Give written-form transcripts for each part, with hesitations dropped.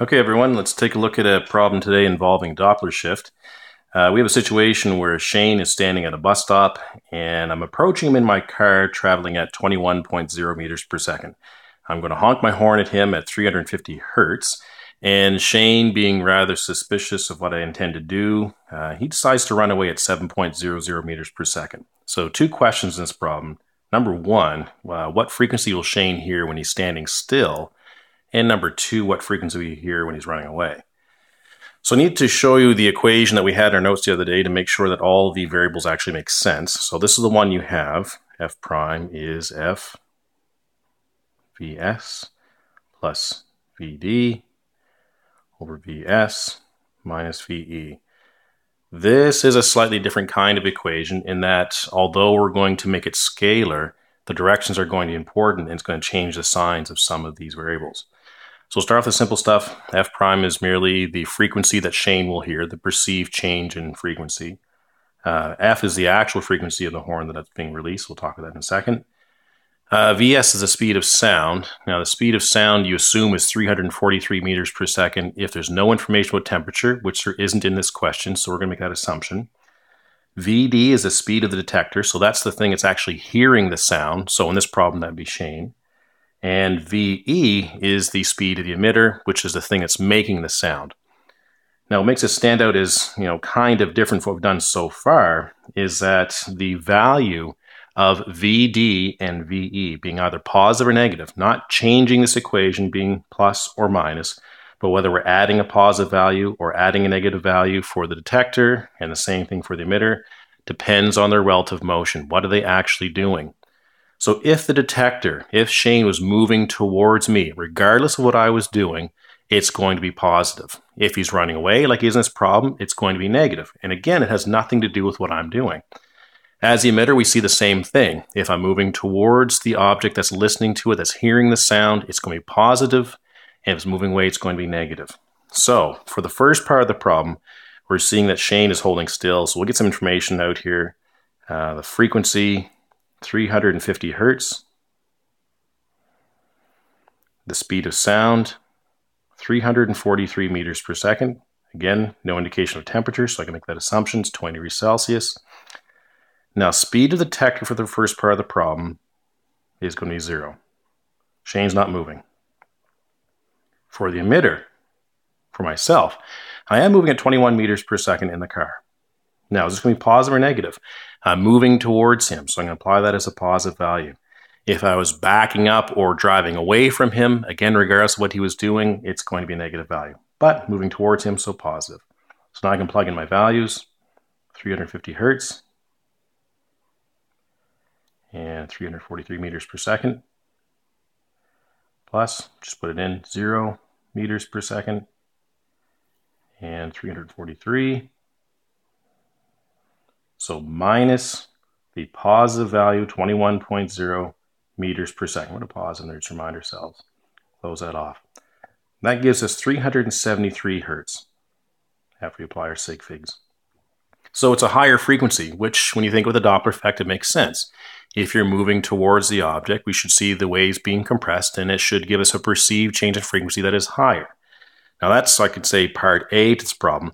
Okay, everyone, let's take a look at a problem today involving Doppler shift. We have a situation where Shane is standing at a bus stop, and I'm approaching him in my car traveling at 21.0 meters per second. I'm going to honk my horn at him at 350 hertz, and Shane, being rather suspicious of what I intend to do, he decides to run away at 7.00 meters per second. So 2 questions in this problem. Number 1, what frequency will Shane hear when he's standing still? And number 2, what frequency will you hear when he's running away? So I need to show you the equation that we had in our notes the other day to make sure that all the variables actually make sense. So this is the one you have. F prime is F Vs plus Vd over Vs minus Ve. This is a slightly different kind of equation in that although we're going to make it scalar, the directions are going to be important and it's going to change the signs of some of these variables. So we'll start off with simple stuff. F prime is merely the frequency that Shane will hear, the perceived change in frequency. F is the actual frequency of the horn that's being released. We'll talk about that in a second. Vs is the speed of sound. Now the speed of sound you assume is 343 meters per second if there's no information about temperature, which there isn't in this question, so we're going to make that assumption. Vd is the speed of the detector, so that's the thing that's actually hearing the sound. So in this problem, that'd be Shane. And Ve is the speed of the emitter, which is the thing that's making the sound. Now, what makes it stand out as, kind of different from what we've done so far is that the value of Vd and Ve being either positive or negative, not changing this equation being plus or minus, but whether we're adding a positive value or adding a negative value for the detector and the same thing for the emitter, depends on their relative motion. What are they actually doing? So if the detector, if Shane was moving towards me, regardless of what I was doing, it's going to be positive. If he's running away, like he's in this problem, it's going to be negative. And again, it has nothing to do with what I'm doing. As the emitter, we see the same thing. If I'm moving towards the object that's listening to it, that's hearing the sound, it's going to be positive. And if it's moving away, it's going to be negative. So for the first part of the problem, we're seeing that Shane is holding still. So we'll get some information out here. The frequency, 350 hertz. The speed of sound, 343 meters per second. Again, no indication of temperature, so I can make that assumption. It's 20 degrees Celsius. Now, speed of the detector for the first part of the problem is going to be 0. Shane's not moving. For the emitter, for myself, I am moving at 21 meters per second in the car. Now, is this going to be positive or negative? I'm moving towards him, so I'm going to apply that as a positive value. If I was backing up or driving away from him, again, regardless of what he was doing, it's going to be a negative value. But moving towards him, so positive. So now I can plug in my values, 350 hertz and 343 meters per second. Plus, just put it in, 0 meters per second and 343. So minus the positive value, 21.0 meters per second. We're going to pause and just remind ourselves. Close that off. That gives us 373 hertz after we apply our sig figs. So it's a higher frequency, which when you think of the Doppler effect, it makes sense. If you're moving towards the object, we should see the waves being compressed, and it should give us a perceived change in frequency that is higher. Now that's, I could say, part A to this problem.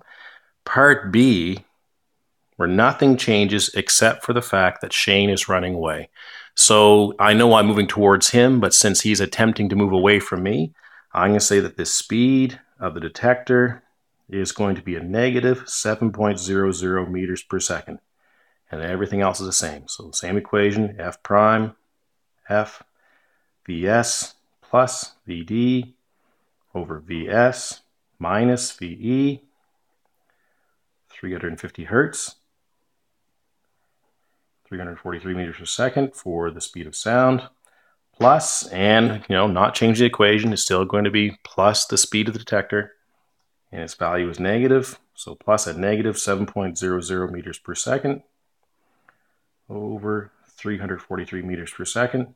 Part B, where nothing changes except for the fact that Shane is running away. So I know I'm moving towards him, but since he's attempting to move away from me, I'm going to say that the speed of the detector is going to be a negative 7.00 meters per second. And everything else is the same. So the same equation, F prime, F, Vs plus Vd over Vs minus Ve, 350 hertz. 343 meters per second for the speed of sound, plus, and not change the equation, it's still going to be plus the speed of the detector, and its value is negative, so plus at negative 7.00 meters per second over 343 meters per second,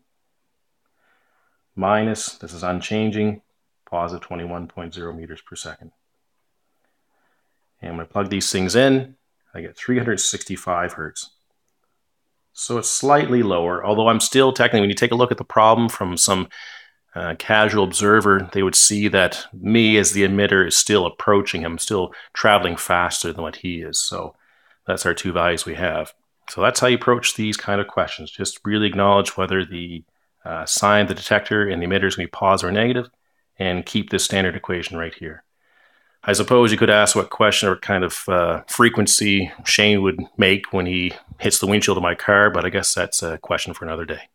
minus, this is unchanging, positive 21.0 meters per second. And I'm going to plug these things in, I get 365 hertz. So it's slightly lower, although I'm still technically, when you take a look at the problem from some casual observer, they would see that me as the emitter is still approaching him, still traveling faster than what he is. So that's our two values we have. So that's how you approach these kind of questions. Just really acknowledge whether the sign of the detector and the emitter is going to be positive or negative, and keep this standard equation right here. I suppose you could ask what question or kind of frequency Shane would make when he hits the windshield of my car, but I guess that's a question for another day.